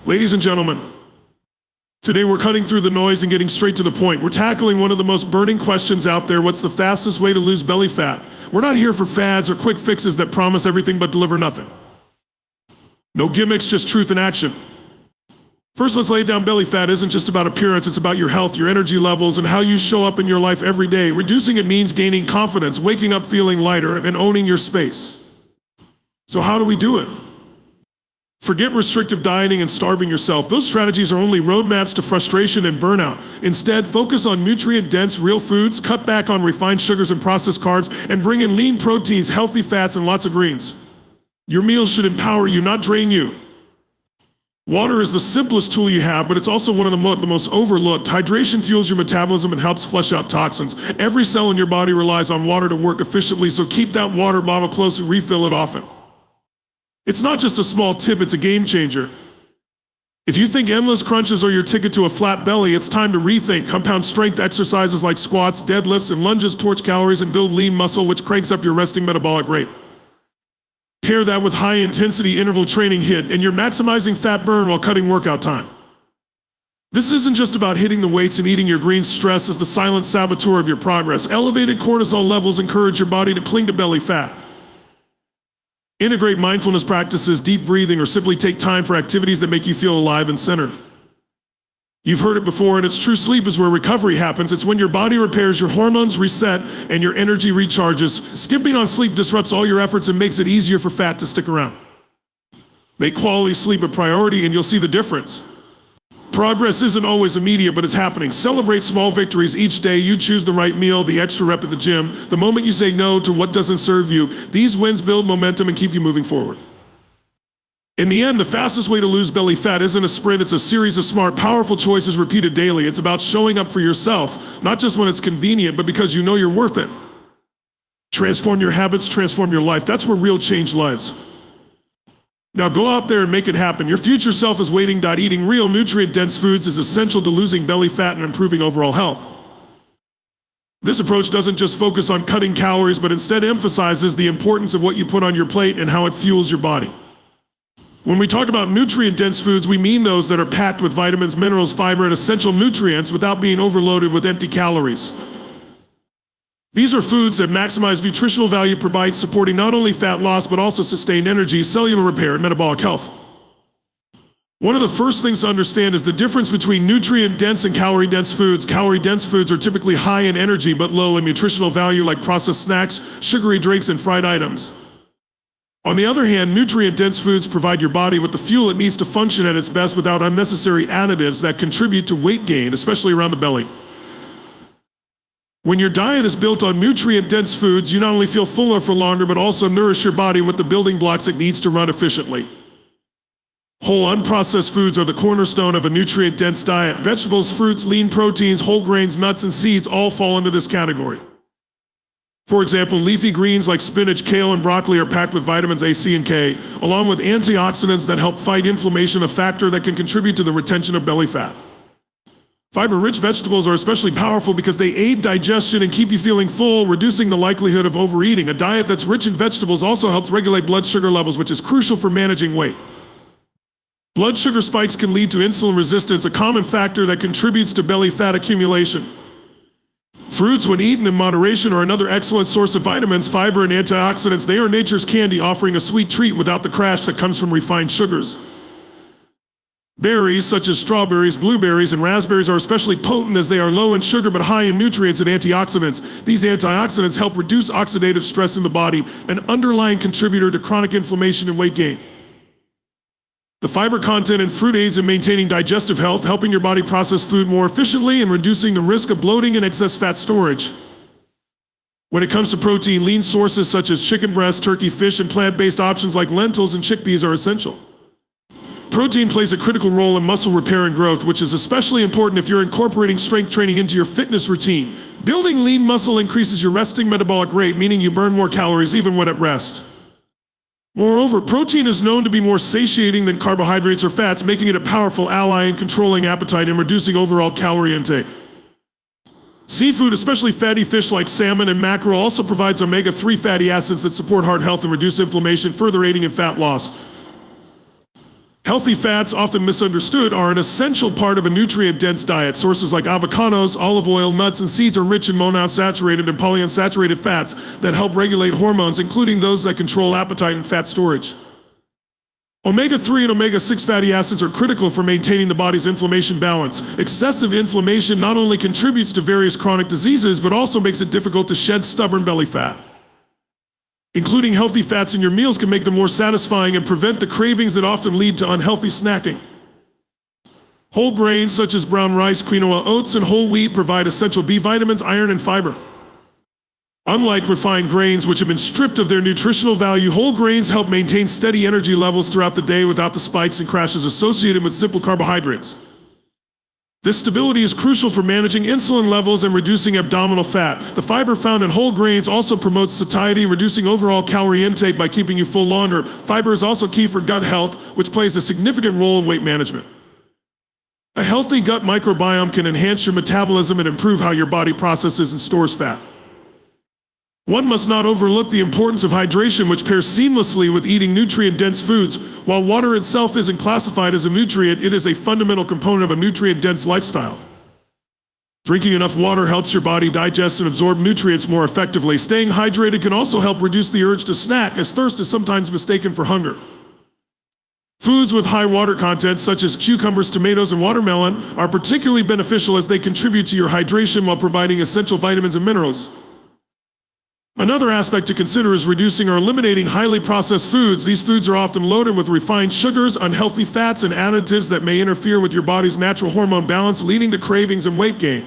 Ladies and gentlemen, today we're cutting through the noise and getting straight to the point. We're tackling one of the most burning questions out there. What's the fastest way to lose belly fat? We're not here for fads or quick fixes that promise everything but deliver nothing. No gimmicks, just truth and action. First, let's lay down belly fat isn't just about appearance, it's about your health, your energy levels, and how you show up in your life every day. Reducing it means gaining confidence, waking up feeling lighter, and owning your space. So how do we do it? Forget restrictive dieting and starving yourself. Those strategies are only roadmaps to frustration and burnout. Instead, focus on nutrient-dense, real foods, cut back on refined sugars and processed carbs, and bring in lean proteins, healthy fats, and lots of greens. Your meals should empower you, not drain you. Water is the simplest tool you have, but it's also one of the most overlooked. Hydration fuels your metabolism and helps flush out toxins. Every cell in your body relies on water to work efficiently, so keep that water bottle close and refill it often. It's not just a small tip, it's a game changer. If you think endless crunches are your ticket to a flat belly, it's time to rethink. Compound strength exercises like squats, deadlifts, and lunges torch calories and build lean muscle, which cranks up your resting metabolic rate. Pair that with high-intensity interval training HIIT, and you're maximizing fat burn while cutting workout time. This isn't just about hitting the weights and eating your greens. Stress is the silent saboteur of your progress. Elevated cortisol levels encourage your body to cling to belly fat. Integrate mindfulness practices, deep breathing, or simply take time for activities that make you feel alive and centered. You've heard it before, and it's true. Sleep is where recovery happens. It's when your body repairs, your hormones reset, and your energy recharges. Skipping on sleep disrupts all your efforts and makes it easier for fat to stick around. Make quality sleep a priority and you'll see the difference. Progress isn't always immediate, but it's happening. Celebrate small victories each day. You choose the right meal, the extra rep at the gym, the moment you say no to what doesn't serve you. These wins build momentum and keep you moving forward. In the end, the fastest way to lose belly fat isn't a sprint, it's a series of smart, powerful choices repeated daily. It's about showing up for yourself, not just when it's convenient, but because you know you're worth it. Transform your habits, transform your life. That's where real change lies. Now go out there and make it happen. Your future self is waiting. Eating real nutrient-dense foods is essential to losing belly fat and improving overall health. This approach doesn't just focus on cutting calories, but instead emphasizes the importance of what you put on your plate and how it fuels your body. When we talk about nutrient-dense foods, we mean those that are packed with vitamins, minerals, fiber, and essential nutrients without being overloaded with empty calories. These are foods that maximize nutritional value, provide supporting not only fat loss, but also sustained energy, cellular repair, and metabolic health. One of the first things to understand is the difference between nutrient-dense and calorie-dense foods. Calorie-dense foods are typically high in energy, but low in nutritional value, like processed snacks, sugary drinks, and fried items. On the other hand, nutrient-dense foods provide your body with the fuel it needs to function at its best without unnecessary additives that contribute to weight gain, especially around the belly. When your diet is built on nutrient-dense foods, you not only feel fuller for longer, but also nourish your body with the building blocks it needs to run efficiently. Whole unprocessed foods are the cornerstone of a nutrient-dense diet. Vegetables, fruits, lean proteins, whole grains, nuts, and seeds all fall into this category. For example, leafy greens like spinach, kale, and broccoli are packed with vitamins A, C, and K, along with antioxidants that help fight inflammation, a factor that can contribute to the retention of belly fat. Fiber-rich vegetables are especially powerful because they aid digestion and keep you feeling full, reducing the likelihood of overeating. A diet that's rich in vegetables also helps regulate blood sugar levels, which is crucial for managing weight. Blood sugar spikes can lead to insulin resistance, a common factor that contributes to belly fat accumulation. Fruits, when eaten in moderation, are another excellent source of vitamins, fiber, and antioxidants. They are nature's candy, offering a sweet treat without the crash that comes from refined sugars. Berries, such as strawberries, blueberries, and raspberries, are especially potent as they are low in sugar but high in nutrients and antioxidants. These antioxidants help reduce oxidative stress in the body, an underlying contributor to chronic inflammation and weight gain. The fiber content in fruit aids in maintaining digestive health, helping your body process food more efficiently and reducing the risk of bloating and excess fat storage. When it comes to protein, lean sources such as chicken breast, turkey, fish, and plant-based options like lentils and chickpeas are essential. Protein plays a critical role in muscle repair and growth, which is especially important if you're incorporating strength training into your fitness routine. Building lean muscle increases your resting metabolic rate, meaning you burn more calories even when at rest. Moreover, protein is known to be more satiating than carbohydrates or fats, making it a powerful ally in controlling appetite and reducing overall calorie intake. Seafood, especially fatty fish like salmon and mackerel, also provides omega-3 fatty acids that support heart health and reduce inflammation, further aiding in fat loss. Healthy fats, often misunderstood, are an essential part of a nutrient-dense diet. Sources like avocados, olive oil, nuts, and seeds are rich in monounsaturated and polyunsaturated fats that help regulate hormones, including those that control appetite and fat storage. Omega-3 and omega-6 fatty acids are critical for maintaining the body's inflammation balance. Excessive inflammation not only contributes to various chronic diseases, but also makes it difficult to shed stubborn belly fat. Including healthy fats in your meals can make them more satisfying and prevent the cravings that often lead to unhealthy snacking. Whole grains such as brown rice, quinoa, oats, and whole wheat provide essential B vitamins, iron, and fiber. Unlike refined grains, which have been stripped of their nutritional value, whole grains help maintain steady energy levels throughout the day without the spikes and crashes associated with simple carbohydrates. This stability is crucial for managing insulin levels and reducing abdominal fat. The fiber found in whole grains also promotes satiety, reducing overall calorie intake by keeping you full longer. Fiber is also key for gut health, which plays a significant role in weight management. A healthy gut microbiome can enhance your metabolism and improve how your body processes and stores fat. One must not overlook the importance of hydration, which pairs seamlessly with eating nutrient-dense foods. While water itself isn't classified as a nutrient, it is a fundamental component of a nutrient-dense lifestyle. Drinking enough water helps your body digest and absorb nutrients more effectively. Staying hydrated can also help reduce the urge to snack, as thirst is sometimes mistaken for hunger. Foods with high water content, such as cucumbers, tomatoes, and watermelon, are particularly beneficial as they contribute to your hydration while providing essential vitamins and minerals. Another aspect to consider is reducing or eliminating highly processed foods. These foods are often loaded with refined sugars, unhealthy fats, and additives that may interfere with your body's natural hormone balance, leading to cravings and weight gain.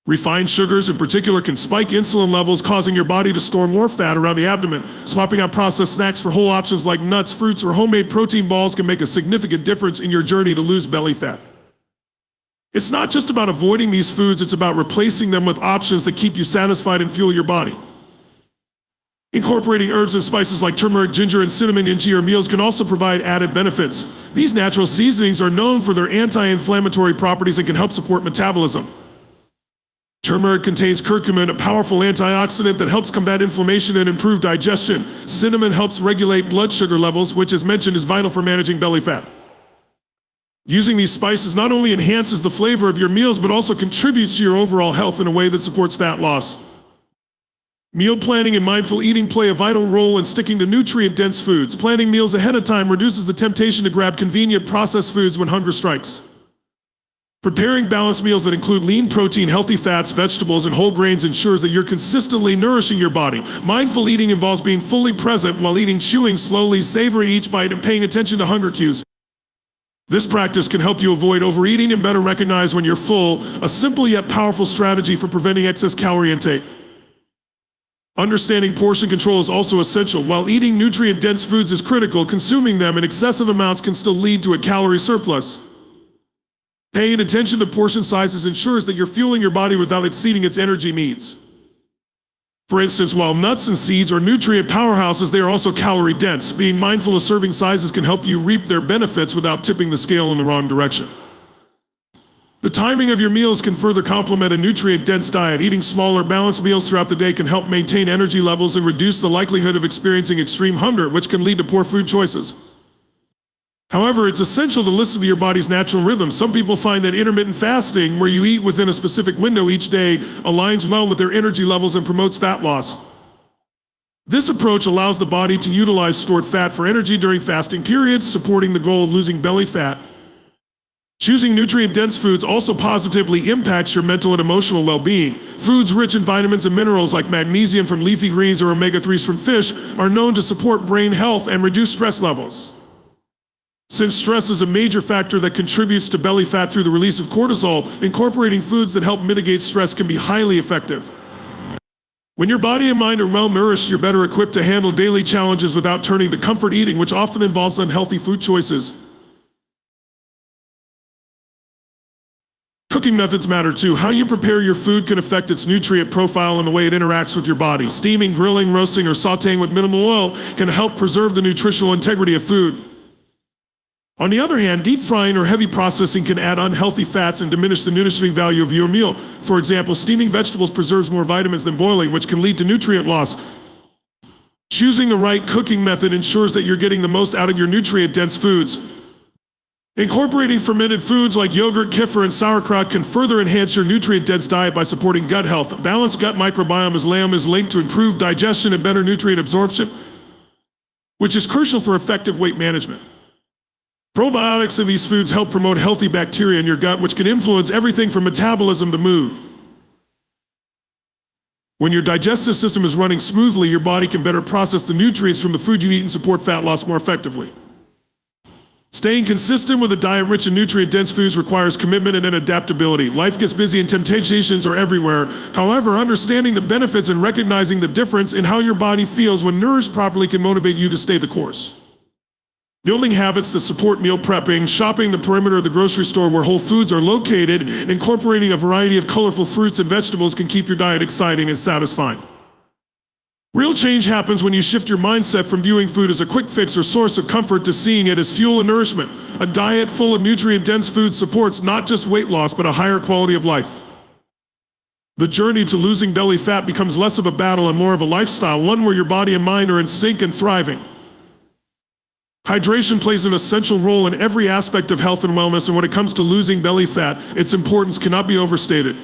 Refined sugars in particular can spike insulin levels, causing your body to store more fat around the abdomen. Swapping out processed snacks for whole options like nuts, fruits, or homemade protein balls can make a significant difference in your journey to lose belly fat. It's not just about avoiding these foods, it's about replacing them with options that keep you satisfied and fuel your body. Incorporating herbs and spices like turmeric, ginger, and cinnamon into your meals can also provide added benefits. These natural seasonings are known for their anti-inflammatory properties and can help support metabolism. Turmeric contains curcumin, a powerful antioxidant that helps combat inflammation and improve digestion. Cinnamon helps regulate blood sugar levels, which, as mentioned, is vital for managing belly fat. Using these spices not only enhances the flavor of your meals, but also contributes to your overall health in a way that supports fat loss. Meal planning and mindful eating play a vital role in sticking to nutrient-dense foods. Planning meals ahead of time reduces the temptation to grab convenient processed foods when hunger strikes. Preparing balanced meals that include lean protein, healthy fats, vegetables, and whole grains ensures that you're consistently nourishing your body. Mindful eating involves being fully present while eating, chewing slowly, savoring each bite, and paying attention to hunger cues. This practice can help you avoid overeating and better recognize when you're full, a simple yet powerful strategy for preventing excess calorie intake. Understanding portion control is also essential. While eating nutrient-dense foods is critical, consuming them in excessive amounts can still lead to a calorie surplus. Paying attention to portion sizes ensures that you're fueling your body without exceeding its energy needs. For instance, while nuts and seeds are nutrient powerhouses, they are also calorie dense. Being mindful of serving sizes can help you reap their benefits without tipping the scale in the wrong direction. The timing of your meals can further complement a nutrient-dense diet. Eating smaller, balanced meals throughout the day can help maintain energy levels and reduce the likelihood of experiencing extreme hunger, which can lead to poor food choices. However, it's essential to listen to your body's natural rhythm. Some people find that intermittent fasting, where you eat within a specific window each day, aligns well with their energy levels and promotes fat loss. This approach allows the body to utilize stored fat for energy during fasting periods, supporting the goal of losing belly fat. Choosing nutrient-dense foods also positively impacts your mental and emotional well-being. Foods rich in vitamins and minerals like magnesium from leafy greens or omega-3s from fish are known to support brain health and reduce stress levels. Since stress is a major factor that contributes to belly fat through the release of cortisol, incorporating foods that help mitigate stress can be highly effective. When your body and mind are well nourished, you're better equipped to handle daily challenges without turning to comfort eating, which often involves unhealthy food choices. Cooking methods matter too. How you prepare your food can affect its nutrient profile and the way it interacts with your body. Steaming, grilling, roasting, or sautéing with minimal oil can help preserve the nutritional integrity of food. On the other hand, deep frying or heavy processing can add unhealthy fats and diminish the nutritional value of your meal. For example, steaming vegetables preserves more vitamins than boiling, which can lead to nutrient loss. Choosing the right cooking method ensures that you're getting the most out of your nutrient-dense foods. Incorporating fermented foods like yogurt, kefir, and sauerkraut can further enhance your nutrient-dense diet by supporting gut health. A balanced gut microbiome is linked to improved digestion and better nutrient absorption, which is crucial for effective weight management. Probiotics in these foods help promote healthy bacteria in your gut, which can influence everything from metabolism to mood. When your digestive system is running smoothly, your body can better process the nutrients from the food you eat and support fat loss more effectively. Staying consistent with a diet rich in nutrient-dense foods requires commitment and adaptability. Life gets busy and temptations are everywhere. However, understanding the benefits and recognizing the difference in how your body feels when nourished properly can motivate you to stay the course. Building habits that support meal prepping, shopping the perimeter of the grocery store where whole foods are located, incorporating a variety of colorful fruits and vegetables can keep your diet exciting and satisfying. Real change happens when you shift your mindset from viewing food as a quick fix or source of comfort to seeing it as fuel and nourishment. A diet full of nutrient-dense food supports not just weight loss, but a higher quality of life. The journey to losing belly fat becomes less of a battle and more of a lifestyle, one where your body and mind are in sync and thriving. Hydration plays an essential role in every aspect of health and wellness, and when it comes to losing belly fat, its importance cannot be overstated.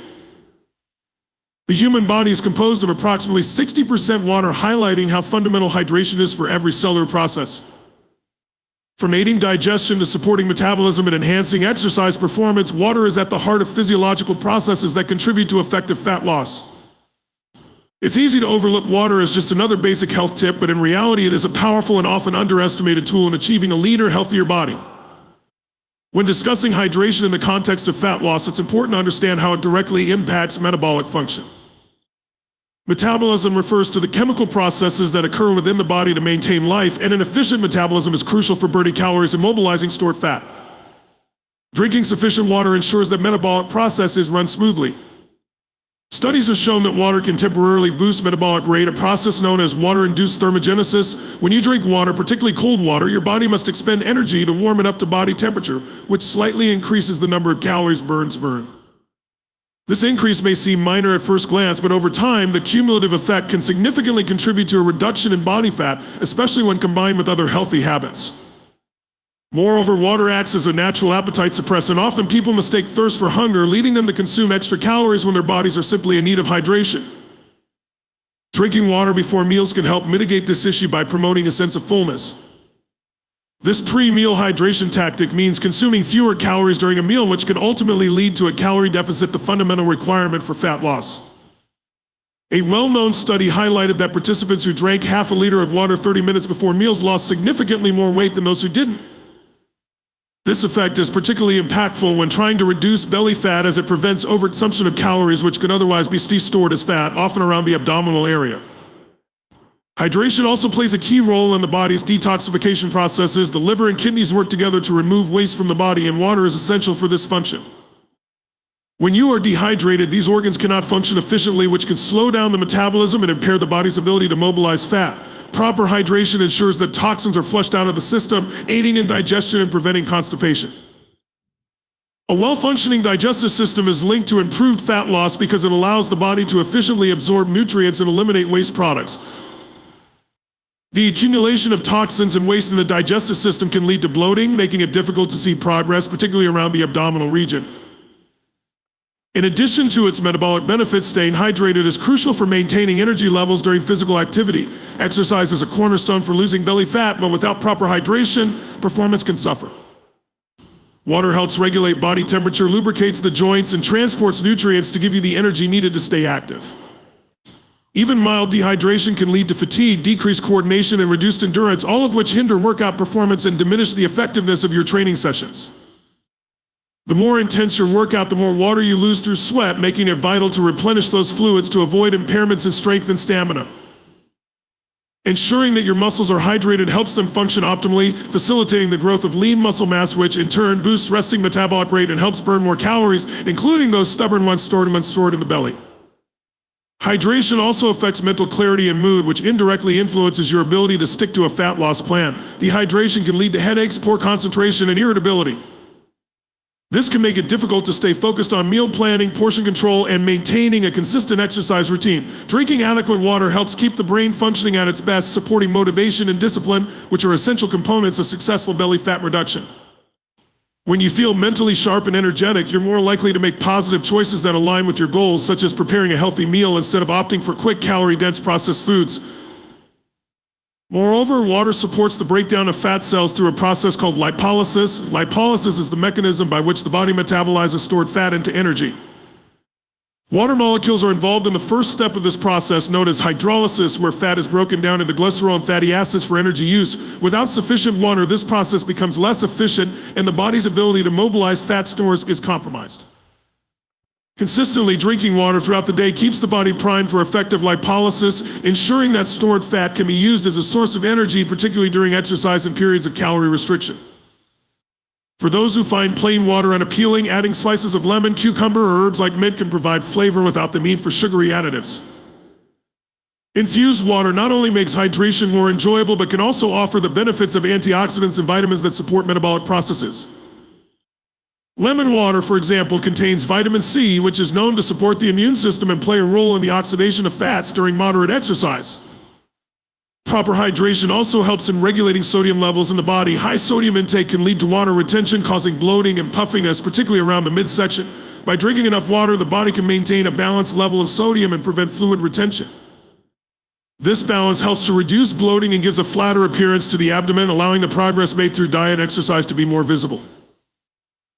The human body is composed of approximately 60% water, highlighting how fundamental hydration is for every cellular process. From aiding digestion to supporting metabolism and enhancing exercise performance, water is at the heart of physiological processes that contribute to effective fat loss. It's easy to overlook water as just another basic health tip, but in reality it is a powerful and often underestimated tool in achieving a leaner, healthier body. When discussing hydration in the context of fat loss, it's important to understand how it directly impacts metabolic function. Metabolism refers to the chemical processes that occur within the body to maintain life, and an efficient metabolism is crucial for burning calories and mobilizing stored fat. Drinking sufficient water ensures that metabolic processes run smoothly. Studies have shown that water can temporarily boost metabolic rate, a process known as water-induced thermogenesis. When you drink water, particularly cold water, your body must expend energy to warm it up to body temperature, which slightly increases the number of calories burned. This increase may seem minor at first glance, but over time, the cumulative effect can significantly contribute to a reduction in body fat, especially when combined with other healthy habits. Moreover, water acts as a natural appetite suppressant. Often people mistake thirst for hunger, leading them to consume extra calories when their bodies are simply in need of hydration. Drinking water before meals can help mitigate this issue by promoting a sense of fullness. This pre-meal hydration tactic means consuming fewer calories during a meal, which can ultimately lead to a calorie deficit, the fundamental requirement for fat loss. A well-known study highlighted that participants who drank half a liter of water 30 minutes before meals lost significantly more weight than those who didn't. This effect is particularly impactful when trying to reduce belly fat, as it prevents overconsumption of calories which could otherwise be stored as fat, often around the abdominal area. Hydration also plays a key role in the body's detoxification processes. The liver and kidneys work together to remove waste from the body, and water is essential for this function. When you are dehydrated, these organs cannot function efficiently, which can slow down the metabolism and impair the body's ability to mobilize fat. Proper hydration ensures that toxins are flushed out of the system, aiding in digestion and preventing constipation. A well-functioning digestive system is linked to improved fat loss because it allows the body to efficiently absorb nutrients and eliminate waste products. The accumulation of toxins and waste in the digestive system can lead to bloating, making it difficult to see progress, particularly around the abdominal region. In addition to its metabolic benefits, staying hydrated is crucial for maintaining energy levels during physical activity. Exercise is a cornerstone for losing belly fat, but without proper hydration, performance can suffer. Water helps regulate body temperature, lubricates the joints, and transports nutrients to give you the energy needed to stay active. Even mild dehydration can lead to fatigue, decreased coordination, and reduced endurance, all of which hinder workout performance and diminish the effectiveness of your training sessions. The more intense your workout, the more water you lose through sweat, making it vital to replenish those fluids to avoid impairments in strength and stamina. Ensuring that your muscles are hydrated helps them function optimally, facilitating the growth of lean muscle mass, which in turn boosts resting metabolic rate and helps burn more calories, including those stubborn ones stored in the belly. Hydration also affects mental clarity and mood, which indirectly influences your ability to stick to a fat loss plan. Dehydration can lead to headaches, poor concentration, and irritability. This can make it difficult to stay focused on meal planning, portion control, and maintaining a consistent exercise routine. Drinking adequate water helps keep the brain functioning at its best, supporting motivation and discipline, which are essential components of successful belly fat reduction. When you feel mentally sharp and energetic, you're more likely to make positive choices that align with your goals, such as preparing a healthy meal instead of opting for quick, calorie-dense processed foods. Moreover, water supports the breakdown of fat cells through a process called lipolysis. Lipolysis is the mechanism by which the body metabolizes stored fat into energy. Water molecules are involved in the first step of this process, known as hydrolysis, where fat is broken down into glycerol and fatty acids for energy use. Without sufficient water, this process becomes less efficient, and the body's ability to mobilize fat stores is compromised. Consistently drinking water throughout the day keeps the body primed for effective lipolysis, ensuring that stored fat can be used as a source of energy, particularly during exercise and periods of calorie restriction. For those who find plain water unappealing, adding slices of lemon, cucumber, or herbs like mint can provide flavor without the need for sugary additives. Infused water not only makes hydration more enjoyable, but can also offer the benefits of antioxidants and vitamins that support metabolic processes. Lemon water, for example, contains vitamin C, which is known to support the immune system and play a role in the oxidation of fats during moderate exercise. Proper hydration also helps in regulating sodium levels in the body. High sodium intake can lead to water retention, causing bloating and puffiness, particularly around the midsection. By drinking enough water, the body can maintain a balanced level of sodium and prevent fluid retention. This balance helps to reduce bloating and gives a flatter appearance to the abdomen, allowing the progress made through diet and exercise to be more visible.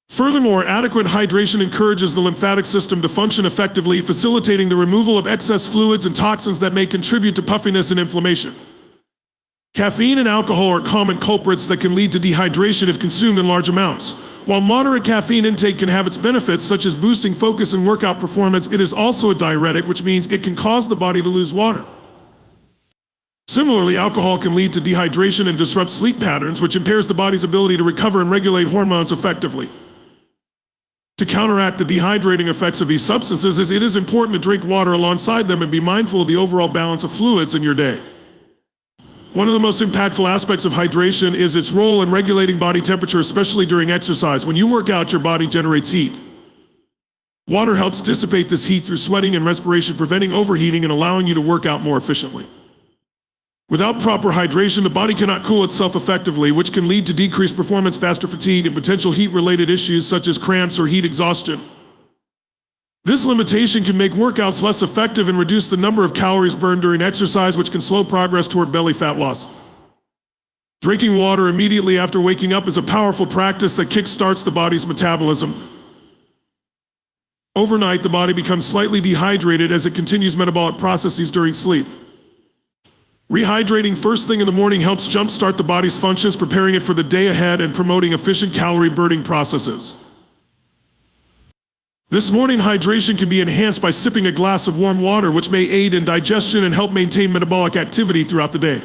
Furthermore, adequate hydration encourages the lymphatic system to function effectively, facilitating the removal of excess fluids and toxins that may contribute to puffiness and inflammation. Caffeine and alcohol are common culprits that can lead to dehydration if consumed in large amounts. While moderate caffeine intake can have its benefits, such as boosting focus and workout performance, it is also a diuretic, which means it can cause the body to lose water. Similarly, alcohol can lead to dehydration and disrupt sleep patterns, which impairs the body's ability to recover and regulate hormones effectively. To counteract the dehydrating effects of these substances, it is important to drink water alongside them and be mindful of the overall balance of fluids in your day. One of the most impactful aspects of hydration is its role in regulating body temperature, especially during exercise. When you work out, your body generates heat. Water helps dissipate this heat through sweating and respiration, preventing overheating and allowing you to work out more efficiently. Without proper hydration, the body cannot cool itself effectively, which can lead to decreased performance, faster fatigue, and potential heat-related issues such as cramps or heat exhaustion. This limitation can make workouts less effective and reduce the number of calories burned during exercise, which can slow progress toward belly fat loss. Drinking water immediately after waking up is a powerful practice that kickstarts the body's metabolism. Overnight, the body becomes slightly dehydrated as it continues metabolic processes during sleep. Rehydrating first thing in the morning helps jumpstart the body's functions, preparing it for the day ahead and promoting efficient calorie-burning processes. This morning hydration can be enhanced by sipping a glass of warm water, which may aid in digestion and help maintain metabolic activity throughout the day.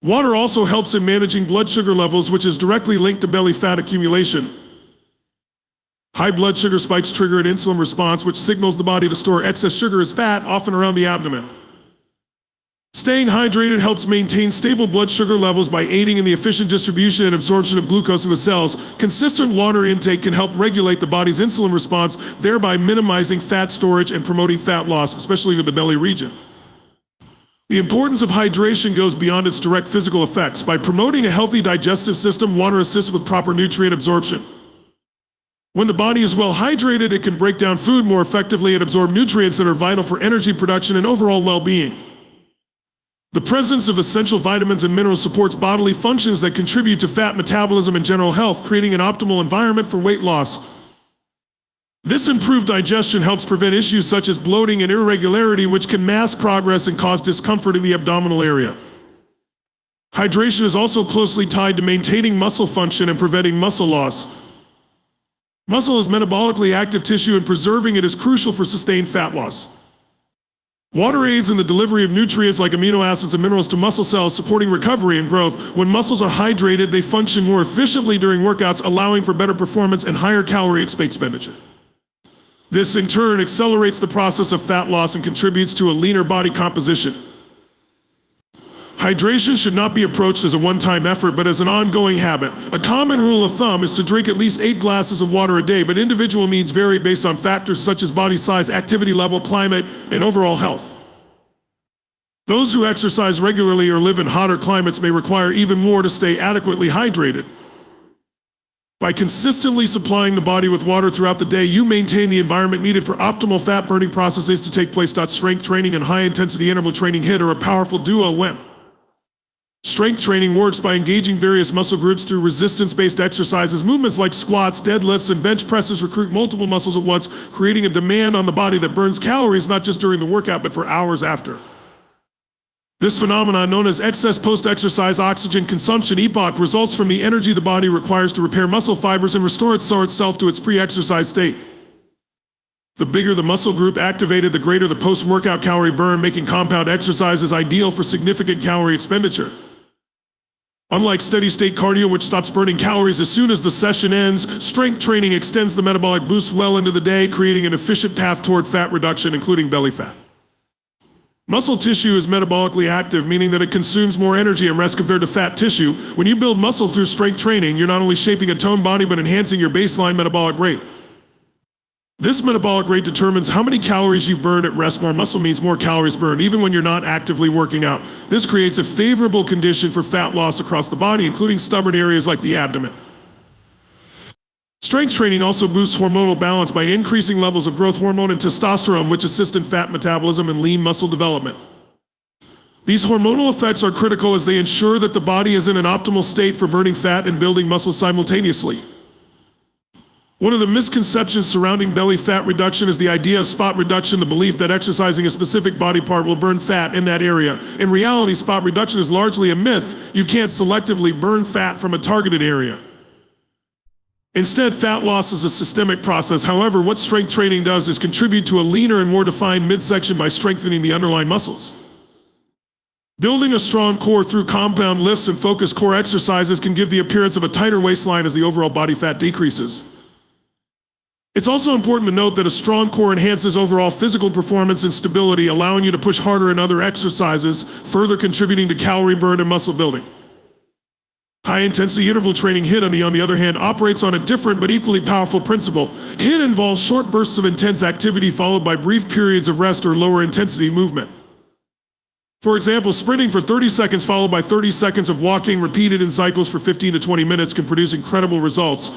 Water also helps in managing blood sugar levels, which is directly linked to belly fat accumulation. High blood sugar spikes trigger an insulin response, which signals the body to store excess sugar as fat, often around the abdomen. Staying hydrated helps maintain stable blood sugar levels by aiding in the efficient distribution and absorption of glucose in the cells. Consistent water intake can help regulate the body's insulin response, thereby minimizing fat storage and promoting fat loss, especially in the belly region. The importance of hydration goes beyond its direct physical effects. By promoting a healthy digestive system, water assists with proper nutrient absorption. When the body is well hydrated, it can break down food more effectively and absorb nutrients that are vital for energy production and overall well-being. The presence of essential vitamins and minerals supports bodily functions that contribute to fat metabolism and general health, creating an optimal environment for weight loss. This improved digestion helps prevent issues such as bloating and irregularity, which can mask progress and cause discomfort in the abdominal area. Hydration is also closely tied to maintaining muscle function and preventing muscle loss. Muscle is metabolically active tissue, and preserving it is crucial for sustained fat loss. Water aids in the delivery of nutrients like amino acids and minerals to muscle cells, supporting recovery and growth. When muscles are hydrated, they function more efficiently during workouts, allowing for better performance and higher calorie expenditure. This in turn accelerates the process of fat loss and contributes to a leaner body composition. Hydration should not be approached as a one-time effort, but as an ongoing habit. A common rule of thumb is to drink at least 8 glasses of water a day, but individual needs vary based on factors such as body size, activity level, climate, and overall health. Those who exercise regularly or live in hotter climates may require even more to stay adequately hydrated. By consistently supplying the body with water throughout the day, you maintain the environment needed for optimal fat-burning processes to take place. Strength training and high-intensity interval training HIIT are a powerful duo when strength training works by engaging various muscle groups through resistance-based exercises. Movements like squats, deadlifts, and bench presses recruit multiple muscles at once, creating a demand on the body that burns calories not just during the workout, but for hours after. This phenomenon, known as excess post-exercise oxygen consumption (EPOC), results from the energy the body requires to repair muscle fibers and restore itself to its pre-exercise state. The bigger the muscle group activated, the greater the post-workout calorie burn, making compound exercises ideal for significant calorie expenditure. Unlike steady-state cardio, which stops burning calories as soon as the session ends, strength training extends the metabolic boost well into the day, creating an efficient path toward fat reduction, including belly fat. Muscle tissue is metabolically active, meaning that it consumes more energy and rest compared to fat tissue. When you build muscle through strength training, you're not only shaping a toned body, but enhancing your baseline metabolic rate. This metabolic rate determines how many calories you burn at rest. More muscle means more calories burned, even when you're not actively working out. This creates a favorable condition for fat loss across the body, including stubborn areas like the abdomen. Strength training also boosts hormonal balance by increasing levels of growth hormone and testosterone, which assist in fat metabolism and lean muscle development. These hormonal effects are critical as they ensure that the body is in an optimal state for burning fat and building muscle simultaneously. One of the misconceptions surrounding belly fat reduction is the idea of spot reduction, the belief that exercising a specific body part will burn fat in that area. In reality, spot reduction is largely a myth. You can't selectively burn fat from a targeted area. Instead, fat loss is a systemic process. However, what strength training does is contribute to a leaner and more defined midsection by strengthening the underlying muscles. Building a strong core through compound lifts and focused core exercises can give the appearance of a tighter waistline as the overall body fat decreases. It's also important to note that a strong core enhances overall physical performance and stability, allowing you to push harder in other exercises, further contributing to calorie burn and muscle building. High-intensity interval training HIIT, on the other hand, operates on a different but equally powerful principle. HIIT involves short bursts of intense activity followed by brief periods of rest or lower intensity movement. For example, sprinting for 30 seconds followed by 30 seconds of walking repeated in cycles for 15 to 20 minutes can produce incredible results.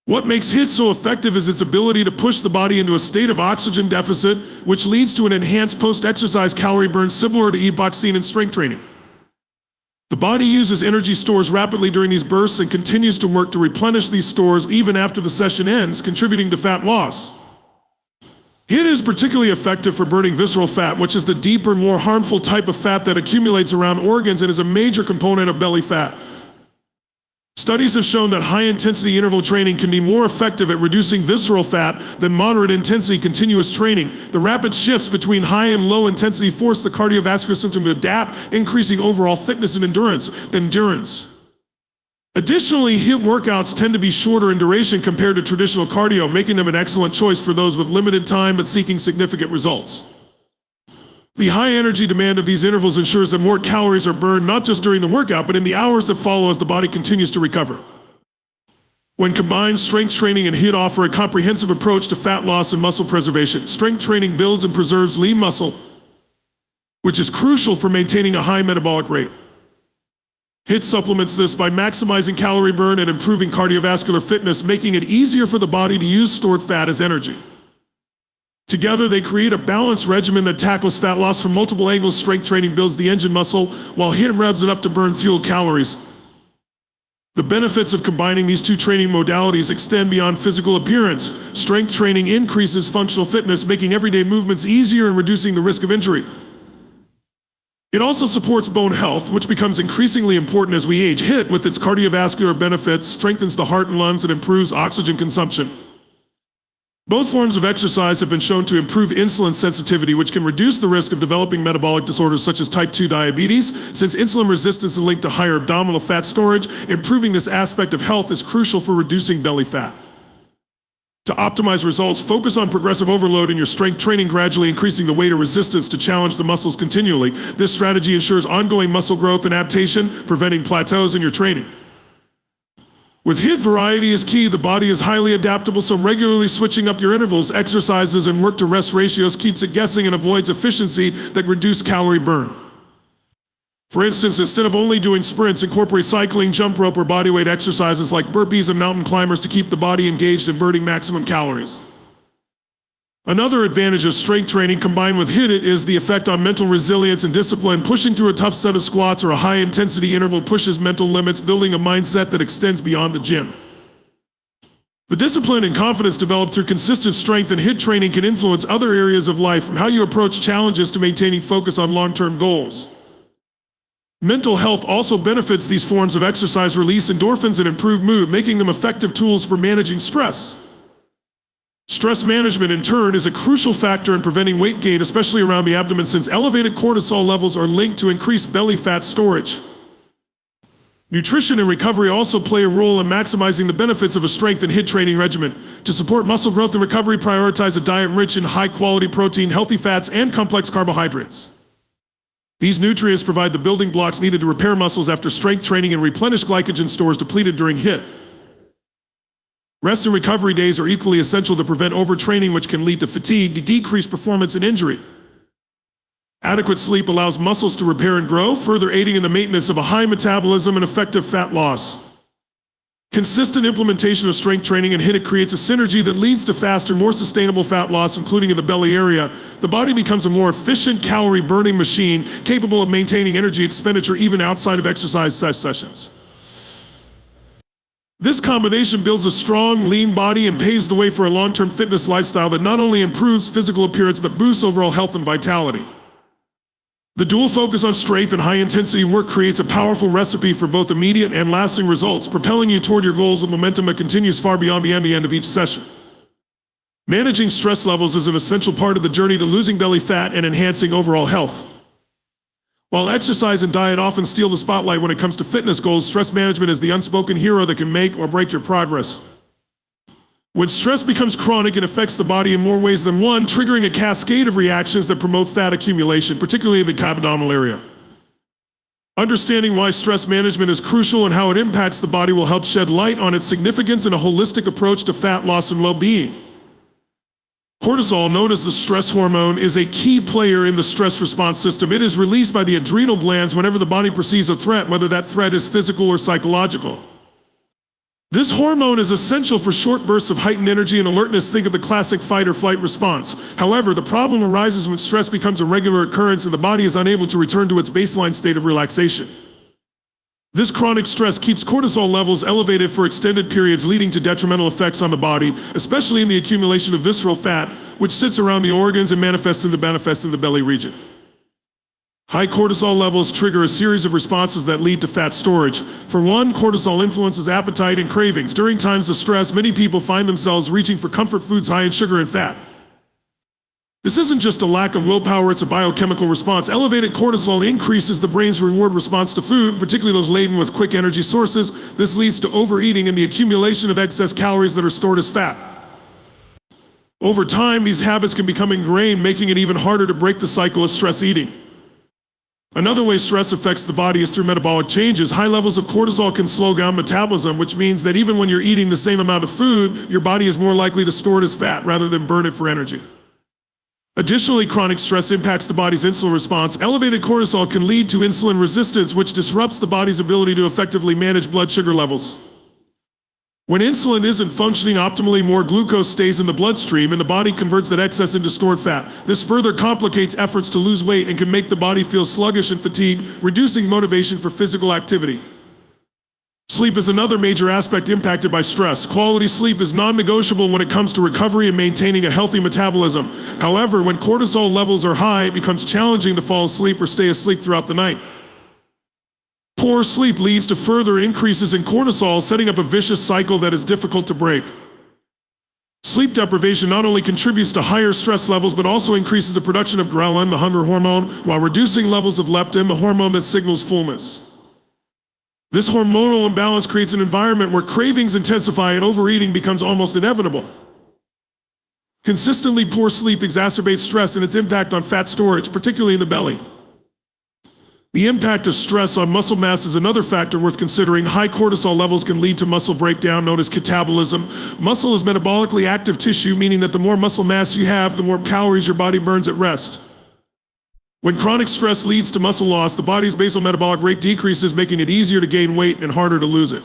What makes HIIT so effective is its ability to push the body into a state of oxygen deficit, which leads to an enhanced post-exercise calorie burn similar to EPOC seen in strength training. The body uses energy stores rapidly during these bursts and continues to work to replenish these stores even after the session ends, contributing to fat loss. HIIT is particularly effective for burning visceral fat, which is the deeper, more harmful type of fat that accumulates around organs and is a major component of belly fat. Studies have shown that high-intensity interval training can be more effective at reducing visceral fat than moderate-intensity continuous training. The rapid shifts between high and low intensity force the cardiovascular system to adapt, increasing overall fitness and endurance. Additionally, HIIT workouts tend to be shorter in duration compared to traditional cardio, making them an excellent choice for those with limited time but seeking significant results. The high energy demand of these intervals ensures that more calories are burned not just during the workout, but in the hours that follow as the body continues to recover. When combined, strength training and HIIT offer a comprehensive approach to fat loss and muscle preservation. Strength training builds and preserves lean muscle, which is crucial for maintaining a high metabolic rate. HIIT supplements this by maximizing calorie burn and improving cardiovascular fitness, making it easier for the body to use stored fat as energy. Together, they create a balanced regimen that tackles fat loss from multiple angles. Strength training builds the engine muscle, while HIIT revs it up to burn fuel calories. The benefits of combining these two training modalities extend beyond physical appearance. Strength training increases functional fitness, making everyday movements easier and reducing the risk of injury. It also supports bone health, which becomes increasingly important as we age. HIIT, with its cardiovascular benefits, strengthens the heart and lungs and improves oxygen consumption. Both forms of exercise have been shown to improve insulin sensitivity, which can reduce the risk of developing metabolic disorders such as type 2 diabetes. Since insulin resistance is linked to higher abdominal fat storage, improving this aspect of health is crucial for reducing belly fat. To optimize results, focus on progressive overload in your strength training, gradually increasing the weight or resistance to challenge the muscles continually. This strategy ensures ongoing muscle growth and adaptation, preventing plateaus in your training. With HIIT, variety is key. The body is highly adaptable, so regularly switching up your intervals, exercises, and work-to-rest ratios keeps it guessing and avoids efficiency that reduce calorie burn. For instance, instead of only doing sprints, incorporate cycling, jump rope, or bodyweight exercises like burpees and mountain climbers to keep the body engaged and burning maximum calories. Another advantage of strength training combined with HIIT is the effect on mental resilience and discipline. Pushing through a tough set of squats or a high-intensity interval pushes mental limits, building a mindset that extends beyond the gym. The discipline and confidence developed through consistent strength and HIIT training can influence other areas of life, from how you approach challenges to maintaining focus on long-term goals. Mental health also benefits. These forms of exercise release endorphins and improve mood, making them effective tools for managing stress. Stress management, in turn, is a crucial factor in preventing weight gain, especially around the abdomen, since elevated cortisol levels are linked to increased belly fat storage. Nutrition and recovery also play a role in maximizing the benefits of a strength and HIIT training regimen. To support muscle growth and recovery, prioritize a diet rich in high-quality protein, healthy fats, and complex carbohydrates. These nutrients provide the building blocks needed to repair muscles after strength training and replenish glycogen stores depleted during HIIT. Rest and recovery days are equally essential to prevent overtraining, which can lead to fatigue, decreased performance, and injury. Adequate sleep allows muscles to repair and grow, further aiding in the maintenance of a high metabolism and effective fat loss. Consistent implementation of strength training and HIIT creates a synergy that leads to faster, more sustainable fat loss, including in the belly area. The body becomes a more efficient calorie-burning machine, capable of maintaining energy expenditure even outside of exercise sessions. This combination builds a strong, lean body and paves the way for a long-term fitness lifestyle that not only improves physical appearance but boosts overall health and vitality. The dual focus on strength and high-intensity work creates a powerful recipe for both immediate and lasting results, propelling you toward your goals with momentum that continues far beyond the end of each session. Managing stress levels is an essential part of the journey to losing belly fat and enhancing overall health. While exercise and diet often steal the spotlight when it comes to fitness goals, stress management is the unspoken hero that can make or break your progress. When stress becomes chronic, it affects the body in more ways than one, triggering a cascade of reactions that promote fat accumulation, particularly in the abdominal area. Understanding why stress management is crucial and how it impacts the body will help shed light on its significance in a holistic approach to fat loss and well-being. Cortisol, known as the stress hormone, is a key player in the stress response system. It is released by the adrenal glands whenever the body perceives a threat, whether that threat is physical or psychological. This hormone is essential for short bursts of heightened energy and alertness. Think of the classic fight or flight response. However, the problem arises when stress becomes a regular occurrence and the body is unable to return to its baseline state of relaxation. This chronic stress keeps cortisol levels elevated for extended periods, leading to detrimental effects on the body, especially in the accumulation of visceral fat, which sits around the organs and manifests in the belly region. High cortisol levels trigger a series of responses that lead to fat storage. For one, cortisol influences appetite and cravings. During times of stress, many people find themselves reaching for comfort foods high in sugar and fat. This isn't just a lack of willpower, it's a biochemical response. Elevated cortisol increases the brain's reward response to food, particularly those laden with quick energy sources. This leads to overeating and the accumulation of excess calories that are stored as fat. Over time, these habits can become ingrained, making it even harder to break the cycle of stress eating. Another way stress affects the body is through metabolic changes. High levels of cortisol can slow down metabolism, which means that even when you're eating the same amount of food, your body is more likely to store it as fat rather than burn it for energy. Additionally, chronic stress impacts the body's insulin response. Elevated cortisol can lead to insulin resistance, which disrupts the body's ability to effectively manage blood sugar levels. When insulin isn't functioning optimally, more glucose stays in the bloodstream and the body converts that excess into stored fat. This further complicates efforts to lose weight and can make the body feel sluggish and fatigued, reducing motivation for physical activity. Sleep is another major aspect impacted by stress. Quality sleep is non-negotiable when it comes to recovery and maintaining a healthy metabolism. However, when cortisol levels are high, it becomes challenging to fall asleep or stay asleep throughout the night. Poor sleep leads to further increases in cortisol, setting up a vicious cycle that is difficult to break. Sleep deprivation not only contributes to higher stress levels, but also increases the production of ghrelin, the hunger hormone, while reducing levels of leptin, the hormone that signals fullness. This hormonal imbalance creates an environment where cravings intensify and overeating becomes almost inevitable. Consistently poor sleep exacerbates stress and its impact on fat storage, particularly in the belly. The impact of stress on muscle mass is another factor worth considering. High cortisol levels can lead to muscle breakdown, known as catabolism. Muscle is metabolically active tissue, meaning that the more muscle mass you have, the more calories your body burns at rest. When chronic stress leads to muscle loss, the body's basal metabolic rate decreases, making it easier to gain weight and harder to lose it.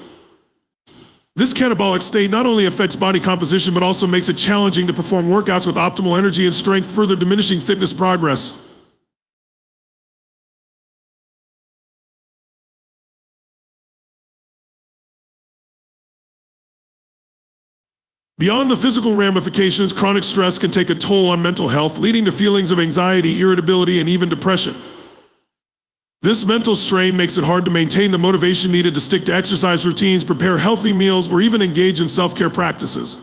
This catabolic state not only affects body composition, but also makes it challenging to perform workouts with optimal energy and strength, further diminishing fitness progress. Beyond the physical ramifications, chronic stress can take a toll on mental health, leading to feelings of anxiety, irritability, and even depression. This mental strain makes it hard to maintain the motivation needed to stick to exercise routines, prepare healthy meals, or even engage in self-care practices.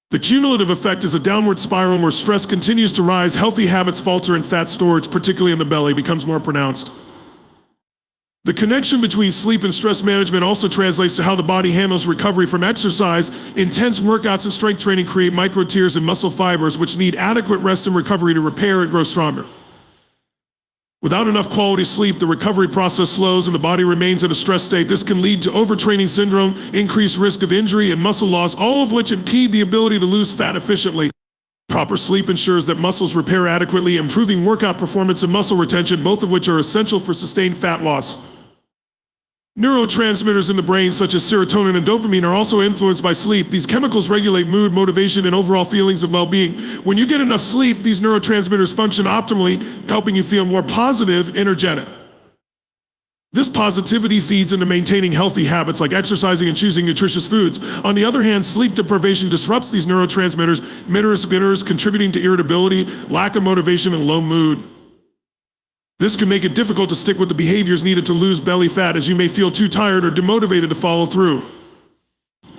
The cumulative effect is a downward spiral where stress continues to rise, healthy habits falter, and fat storage, particularly in the belly, becomes more pronounced. The connection between sleep and stress management also translates to how the body handles recovery from exercise. Intense workouts and strength training create micro tears in muscle fibers, which need adequate rest and recovery to repair and grow stronger. Without enough quality sleep, the recovery process slows and the body remains in a stress state. This can lead to overtraining syndrome, increased risk of injury, and muscle loss, all of which impede the ability to lose fat efficiently. Proper sleep ensures that muscles repair adequately, improving workout performance and muscle retention, both of which are essential for sustained fat loss. Neurotransmitters in the brain, such as serotonin and dopamine, are also influenced by sleep. These chemicals regulate mood, motivation, and overall feelings of well-being. When you get enough sleep, these neurotransmitters function optimally, helping you feel more positive and energetic. This positivity feeds into maintaining healthy habits like exercising and choosing nutritious foods. On the other hand, sleep deprivation disrupts these neurotransmitters, contributing to irritability, lack of motivation, and low mood. This can make it difficult to stick with the behaviors needed to lose belly fat, as you may feel too tired or demotivated to follow through.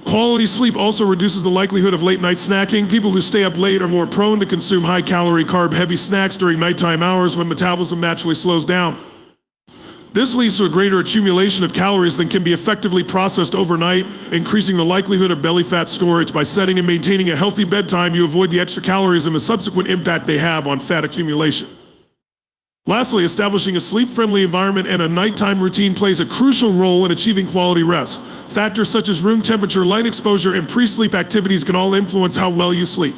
Quality sleep also reduces the likelihood of late-night snacking. People who stay up late are more prone to consume high-calorie, carb-heavy snacks during nighttime hours when metabolism naturally slows down. This leads to a greater accumulation of calories than can be effectively processed overnight, increasing the likelihood of belly fat storage. By setting and maintaining a healthy bedtime, you avoid the extra calories and the subsequent impact they have on fat accumulation. Lastly, establishing a sleep-friendly environment and a nighttime routine plays a crucial role in achieving quality rest. Factors such as room temperature, light exposure, and pre-sleep activities can all influence how well you sleep.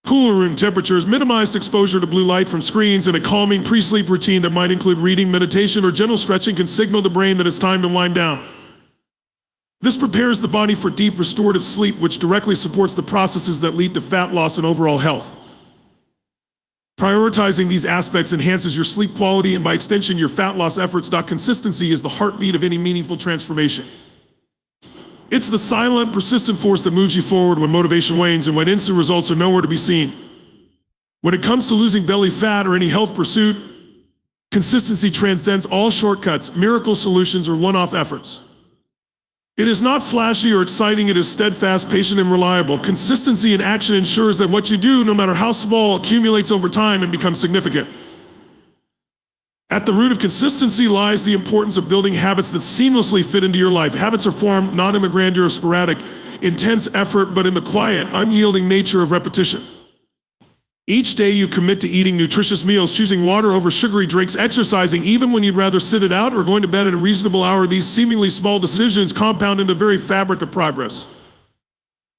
Cooler room temperatures, minimized exposure to blue light from screens, and a calming pre-sleep routine that might include reading, meditation, or gentle stretching can signal the brain that it's time to wind down. This prepares the body for deep restorative sleep, which directly supports the processes that lead to fat loss and overall health. Prioritizing these aspects enhances your sleep quality and by extension your fat loss efforts. Consistency is the heartbeat of any meaningful transformation. It's the silent, persistent force that moves you forward when motivation wanes and when instant results are nowhere to be seen. When it comes to losing belly fat or any health pursuit, consistency transcends all shortcuts, miracle solutions, or one-off efforts. It is not flashy or exciting, it is steadfast, patient, and reliable. Consistency in action ensures that what you do, no matter how small, accumulates over time and becomes significant. At the root of consistency lies the importance of building habits that seamlessly fit into your life. Habits are formed not in the grandeur of sporadic, intense effort, but in the quiet, unyielding nature of repetition. Each day you commit to eating nutritious meals, choosing water over sugary drinks, exercising even when you'd rather sit it out, or going to bed at a reasonable hour. These seemingly small decisions compound into the very fabric of progress.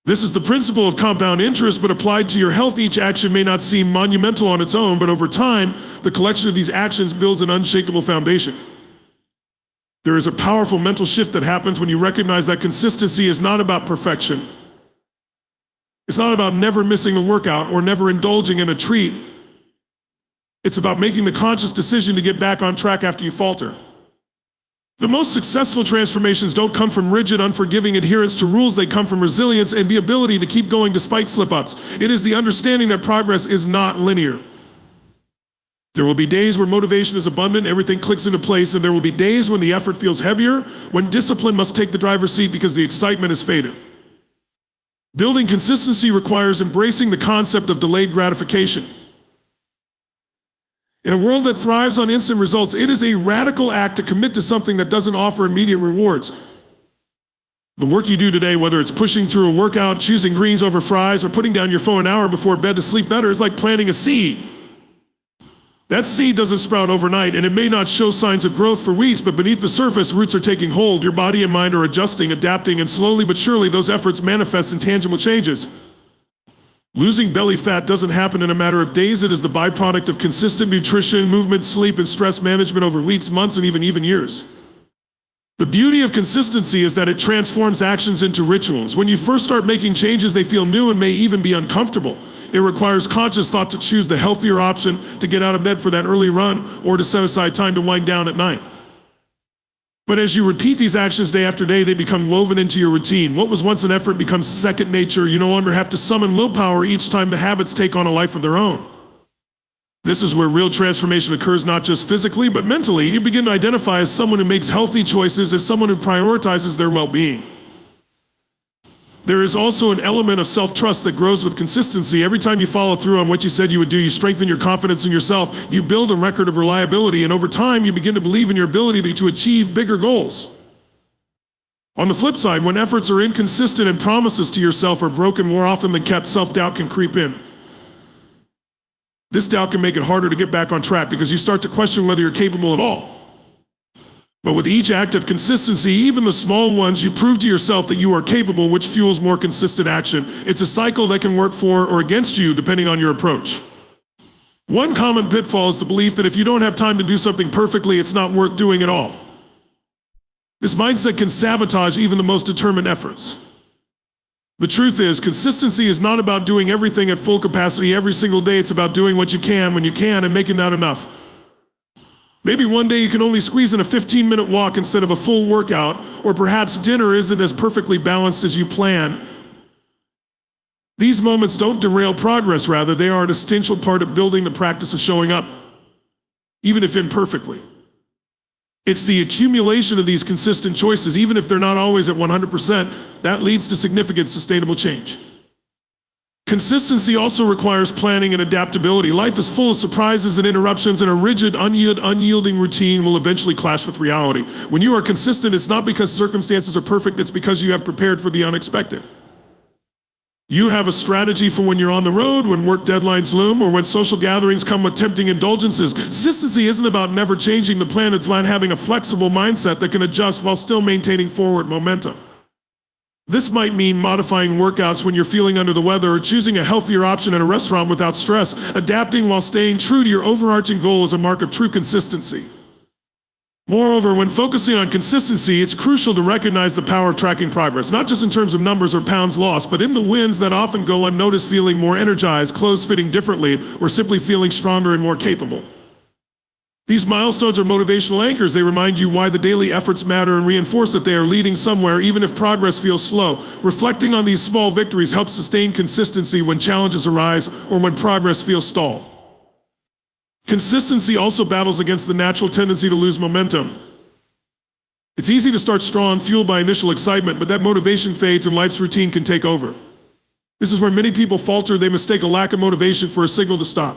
This is the principle of compound interest, but applied to your health. Each action may not seem monumental on its own, but over time, the collection of these actions builds an unshakable foundation. There is a powerful mental shift that happens when you recognize that consistency is not about perfection. It's not about never missing a workout or never indulging in a treat. It's about making the conscious decision to get back on track after you falter. The most successful transformations don't come from rigid, unforgiving adherence to rules. They come from resilience and the ability to keep going despite slip-ups. It is the understanding that progress is not linear. There will be days where motivation is abundant, everything clicks into place, and there will be days when the effort feels heavier, when discipline must take the driver's seat because the excitement has faded. Building consistency requires embracing the concept of delayed gratification. In a world that thrives on instant results, it is a radical act to commit to something that doesn't offer immediate rewards. The work you do today, whether it's pushing through a workout, choosing greens over fries, or putting down your phone an hour before bed to sleep better, is like planting a seed. That seed doesn't sprout overnight, and it may not show signs of growth for weeks, but beneath the surface, roots are taking hold. Your body and mind are adjusting, adapting, and slowly but surely those efforts manifest in tangible changes. Losing belly fat doesn't happen in a matter of days. It is the byproduct of consistent nutrition, movement, sleep, and stress management over weeks, months, and even years. The beauty of consistency is that it transforms actions into rituals. When you first start making changes, they feel new and may even be uncomfortable. It requires conscious thought to choose the healthier option, to get out of bed for that early run, or to set aside time to wind down at night. But as you repeat these actions day after day, they become woven into your routine. What was once an effort becomes second nature. You no longer have to summon willpower each time the habits take on a life of their own. This is where real transformation occurs, not just physically, but mentally. You begin to identify as someone who makes healthy choices, as someone who prioritizes their well-being. There is also an element of self-trust that grows with consistency. Every time you follow through on what you said you would do, you strengthen your confidence in yourself. You build a record of reliability, and over time, you begin to believe in your ability to achieve bigger goals. On the flip side, when efforts are inconsistent and promises to yourself are broken, more often than kept, self-doubt can creep in. This doubt can make it harder to get back on track because you start to question whether you're capable at all. But with each act of consistency, even the small ones, you prove to yourself that you are capable, which fuels more consistent action. It's a cycle that can work for or against you depending on your approach. One common pitfall is the belief that if you don't have time to do something perfectly, it's not worth doing at all. This mindset can sabotage even the most determined efforts. The truth is, consistency is not about doing everything at full capacity every single day. It's about doing what you can when you can and making that enough. Maybe one day you can only squeeze in a 15-minute walk instead of a full workout, or perhaps dinner isn't as perfectly balanced as you plan. These moments don't derail progress, rather, they are an essential part of building the practice of showing up, even if imperfectly. It's the accumulation of these consistent choices, even if they're not always at 100%, that leads to significant sustainable change. Consistency also requires planning and adaptability. Life is full of surprises and interruptions, and a rigid, unyielding routine will eventually clash with reality. When you are consistent, it's not because circumstances are perfect, it's because you have prepared for the unexpected. You have a strategy for when you're on the road, when work deadlines loom, or when social gatherings come with tempting indulgences. Consistency isn't about never changing the plan, it's about having a flexible mindset that can adjust while still maintaining forward momentum. This might mean modifying workouts when you're feeling under the weather, or choosing a healthier option at a restaurant without stress. Adapting while staying true to your overarching goal is a mark of true consistency. Moreover, when focusing on consistency, it's crucial to recognize the power of tracking progress, not just in terms of numbers or pounds lost, but in the wins that often go unnoticed. Feeling more energized, clothes fitting differently, or simply feeling stronger and more capable. These milestones are motivational anchors. They remind you why the daily efforts matter and reinforce that they are leading somewhere, even if progress feels slow. Reflecting on these small victories helps sustain consistency when challenges arise or when progress feels stalled. Consistency also battles against the natural tendency to lose momentum. It's easy to start strong, fueled by initial excitement, but that motivation fades and life's routine can take over. This is where many people falter. They mistake a lack of motivation for a signal to stop.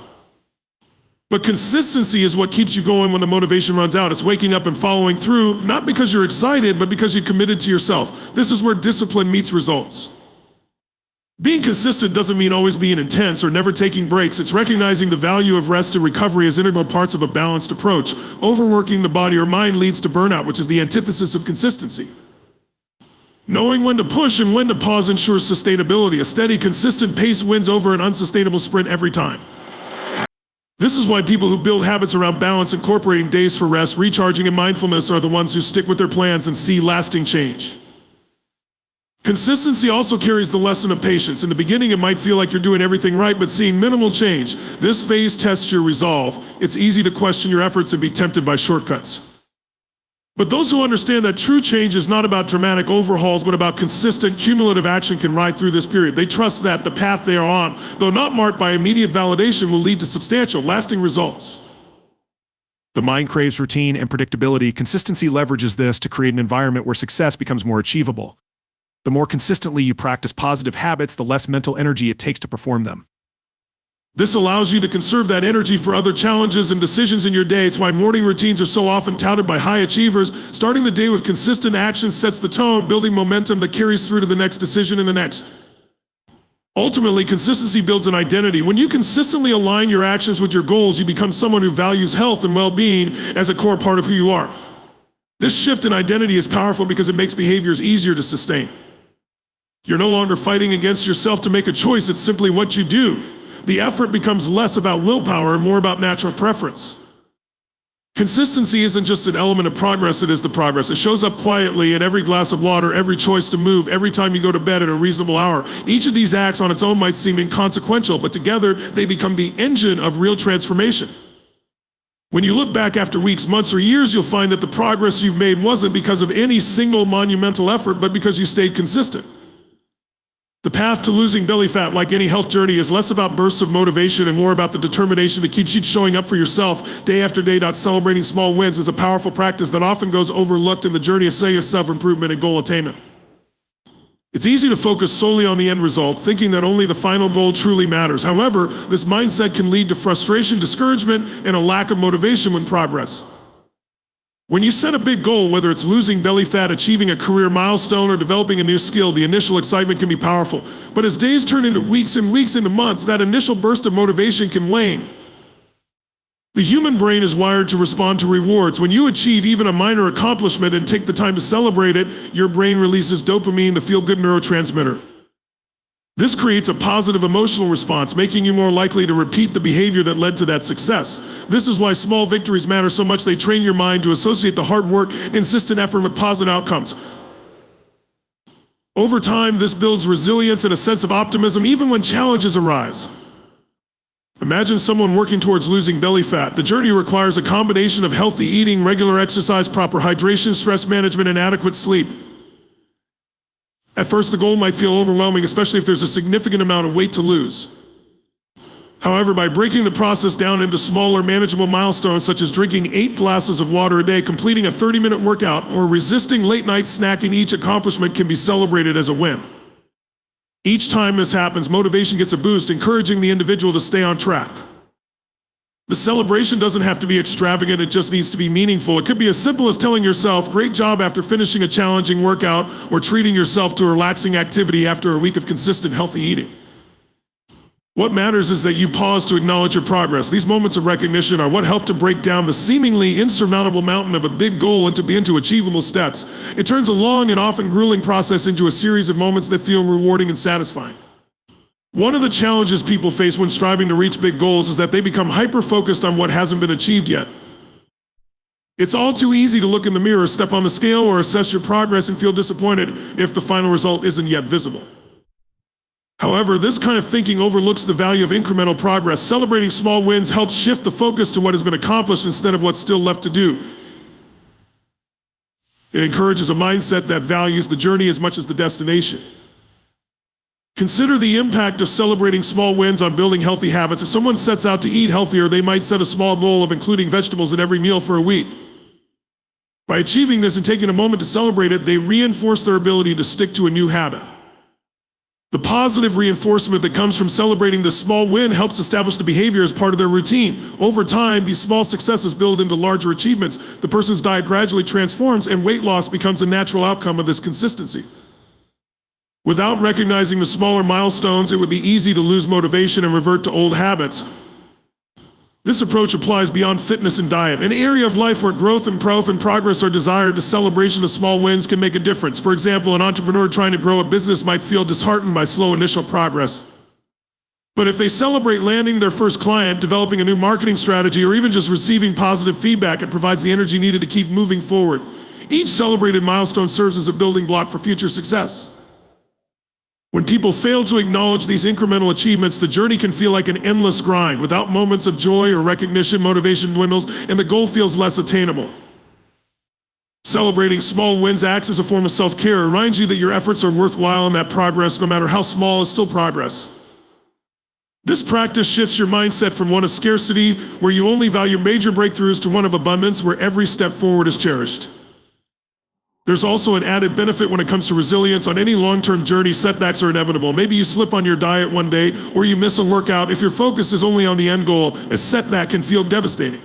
But consistency is what keeps you going when the motivation runs out. It's waking up and following through, not because you're excited, but because you're committed to yourself. This is where discipline meets results. Being consistent doesn't mean always being intense or never taking breaks. It's recognizing the value of rest and recovery as integral parts of a balanced approach. Overworking the body or mind leads to burnout, which is the antithesis of consistency. Knowing when to push and when to pause ensures sustainability. A steady, consistent pace wins over an unsustainable sprint every time. This is why people who build habits around balance, incorporating days for rest, recharging, and mindfulness are the ones who stick with their plans and see lasting change. Consistency also carries the lesson of patience. In the beginning, it might feel like you're doing everything right, but seeing minimal change. This phase tests your resolve. It's easy to question your efforts and be tempted by shortcuts. But those who understand that true change is not about dramatic overhauls, but about consistent, cumulative action can ride through this period. They trust that the path they are on, though not marked by immediate validation, will lead to substantial, lasting results. The mind craves routine and predictability. Consistency leverages this to create an environment where success becomes more achievable. The more consistently you practice positive habits, the less mental energy it takes to perform them. This allows you to conserve that energy for other challenges and decisions in your day. It's why morning routines are so often touted by high achievers. Starting the day with consistent action sets the tone, building momentum that carries through to the next decision and the next. Ultimately, consistency builds an identity. When you consistently align your actions with your goals, you become someone who values health and well-being as a core part of who you are. This shift in identity is powerful because it makes behaviors easier to sustain. You're no longer fighting against yourself to make a choice, it's simply what you do. The effort becomes less about willpower and more about natural preference. Consistency isn't just an element of progress, it is the progress. It shows up quietly in every glass of water, every choice to move, every time you go to bed at a reasonable hour. Each of these acts on its own might seem inconsequential, but together they become the engine of real transformation. When you look back after weeks, months, or years, you'll find that the progress you've made wasn't because of any single monumental effort, but because you stayed consistent. The path to losing belly fat, like any health journey, is less about bursts of motivation and more about the determination to keep showing up for yourself day after day. Celebrating small wins is a powerful practice that often goes overlooked in the journey of self-improvement and goal attainment. It's easy to focus solely on the end result, thinking that only the final goal truly matters. However, this mindset can lead to frustration, discouragement, and a lack of motivation when progress. When you set a big goal, whether it's losing belly fat, achieving a career milestone, or developing a new skill, the initial excitement can be powerful. But as days turn into weeks and weeks into months, that initial burst of motivation can wane. The human brain is wired to respond to rewards. When you achieve even a minor accomplishment and take the time to celebrate it, your brain releases dopamine, the feel-good neurotransmitter. This creates a positive emotional response, making you more likely to repeat the behavior that led to that success. This is why small victories matter so much. They train your mind to associate the hard work, insistent effort with positive outcomes. Over time, this builds resilience and a sense of optimism even when challenges arise. Imagine someone working towards losing belly fat. The journey requires a combination of healthy eating, regular exercise, proper hydration, stress management, and adequate sleep. At first, the goal might feel overwhelming, especially if there's a significant amount of weight to lose. However, by breaking the process down into smaller, manageable milestones, such as drinking 8 glasses of water a day, completing a 30-minute workout, or resisting late-night snacking, each accomplishment can be celebrated as a win. Each time this happens, motivation gets a boost, encouraging the individual to stay on track. The celebration doesn't have to be extravagant, it just needs to be meaningful. It could be as simple as telling yourself, "Great job," after finishing a challenging workout, or treating yourself to a relaxing activity after a week of consistent healthy eating. What matters is that you pause to acknowledge your progress. These moments of recognition are what help to break down the seemingly insurmountable mountain of a big goal into achievable steps. It turns a long and often grueling process into a series of moments that feel rewarding and satisfying. One of the challenges people face when striving to reach big goals is that they become hyper-focused on what hasn't been achieved yet. It's all too easy to look in the mirror, step on the scale, or assess your progress and feel disappointed if the final result isn't yet visible. However, this kind of thinking overlooks the value of incremental progress. Celebrating small wins helps shift the focus to what has been accomplished instead of what's still left to do. It encourages a mindset that values the journey as much as the destination. Consider the impact of celebrating small wins on building healthy habits. If someone sets out to eat healthier, they might set a small goal of including vegetables in every meal for a week. By achieving this and taking a moment to celebrate it, they reinforce their ability to stick to a new habit. The positive reinforcement that comes from celebrating this small win helps establish the behavior as part of their routine. Over time, these small successes build into larger achievements. The person's diet gradually transforms, and weight loss becomes a natural outcome of this consistency. Without recognizing the smaller milestones, it would be easy to lose motivation and revert to old habits. This approach applies beyond fitness and diet. An area of life where growth and progress are desired, the celebration of small wins can make a difference. For example, an entrepreneur trying to grow a business might feel disheartened by slow initial progress. But if they celebrate landing their first client, developing a new marketing strategy, or even just receiving positive feedback, it provides the energy needed to keep moving forward. Each celebrated milestone serves as a building block for future success. When people fail to acknowledge these incremental achievements, the journey can feel like an endless grind. Without moments of joy or recognition, motivation dwindles, and the goal feels less attainable. Celebrating small wins acts as a form of self-care. It reminds you that your efforts are worthwhile and that progress, no matter how small, is still progress. This practice shifts your mindset from one of scarcity, where you only value major breakthroughs, to one of abundance, where every step forward is cherished. There's also an added benefit when it comes to resilience. On any long-term journey, setbacks are inevitable. Maybe you slip on your diet one day, or you miss a workout. If your focus is only on the end goal, a setback can feel devastating.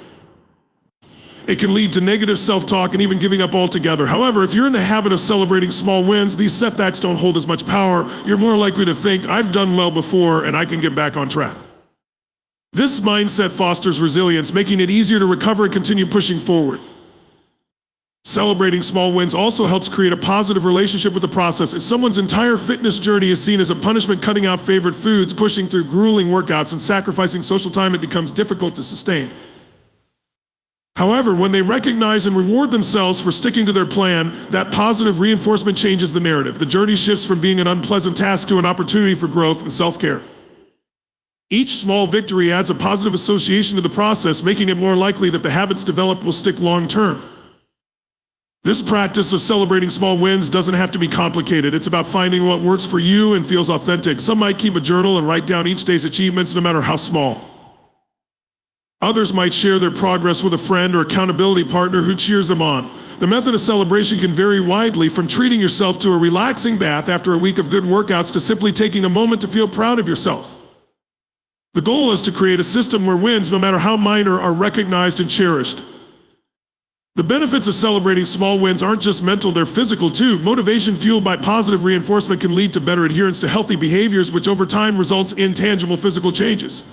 It can lead to negative self-talk and even giving up altogether. However, if you're in the habit of celebrating small wins, these setbacks don't hold as much power. You're more likely to think, I've done well before and I can get back on track. This mindset fosters resilience, making it easier to recover and continue pushing forward. Celebrating small wins also helps create a positive relationship with the process. If someone's entire fitness journey is seen as a punishment, cutting out favorite foods, pushing through grueling workouts, and sacrificing social time, it becomes difficult to sustain. However, when they recognize and reward themselves for sticking to their plan, that positive reinforcement changes the narrative. The journey shifts from being an unpleasant task to an opportunity for growth and self-care. Each small victory adds a positive association to the process, making it more likely that the habits developed will stick long-term. This practice of celebrating small wins doesn't have to be complicated. It's about finding what works for you and feels authentic. Some might keep a journal and write down each day's achievements, no matter how small. Others might share their progress with a friend or accountability partner who cheers them on. The method of celebration can vary widely, from treating yourself to a relaxing bath after a week of good workouts to simply taking a moment to feel proud of yourself. The goal is to create a system where wins, no matter how minor, are recognized and cherished. The benefits of celebrating small wins aren't just mental, they're physical too. Motivation fueled by positive reinforcement can lead to better adherence to healthy behaviors, which over time results in tangible physical changes.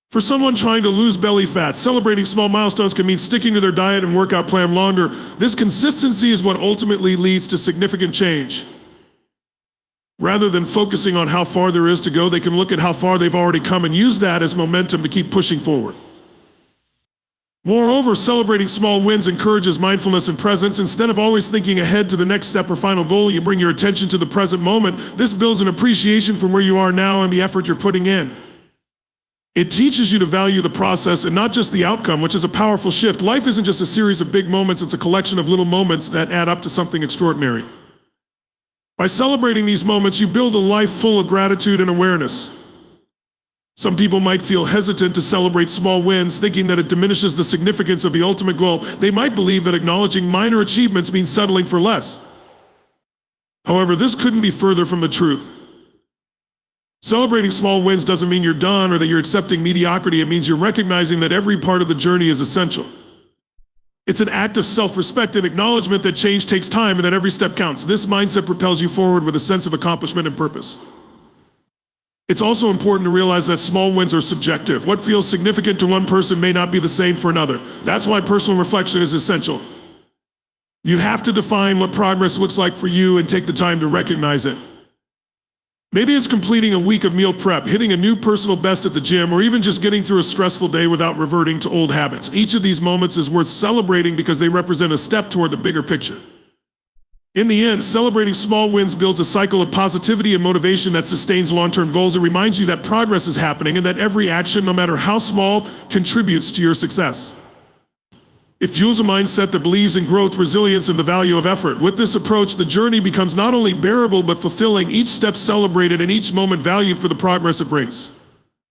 For someone trying to lose belly fat, celebrating small milestones can mean sticking to their diet and workout plan longer. This consistency is what ultimately leads to significant change. Rather than focusing on how far there is to go, they can look at how far they've already come and use that as momentum to keep pushing forward. Moreover, celebrating small wins encourages mindfulness and presence. Instead of always thinking ahead to the next step or final goal, you bring your attention to the present moment. This builds an appreciation for where you are now and the effort you're putting in. It teaches you to value the process and not just the outcome, which is a powerful shift. Life isn't just a series of big moments, it's a collection of little moments that add up to something extraordinary. By celebrating these moments, you build a life full of gratitude and awareness. Some people might feel hesitant to celebrate small wins, thinking that it diminishes the significance of the ultimate goal. They might believe that acknowledging minor achievements means settling for less. However, this couldn't be further from the truth. Celebrating small wins doesn't mean you're done or that you're accepting mediocrity. It means you're recognizing that every part of the journey is essential. It's an act of self-respect and acknowledgement that change takes time and that every step counts. This mindset propels you forward with a sense of accomplishment and purpose. It's also important to realize that small wins are subjective. What feels significant to one person may not be the same for another. That's why personal reflection is essential. You have to define what progress looks like for you and take the time to recognize it. Maybe it's completing a week of meal prep, hitting a new personal best at the gym, or even just getting through a stressful day without reverting to old habits. Each of these moments is worth celebrating because they represent a step toward the bigger picture. In the end, celebrating small wins builds a cycle of positivity and motivation that sustains long-term goals. It reminds you that progress is happening and that every action, no matter how small, contributes to your success. It fuels a mindset that believes in growth, resilience, and the value of effort. With this approach, the journey becomes not only bearable but fulfilling, each step celebrated and each moment valued for the progress it brings.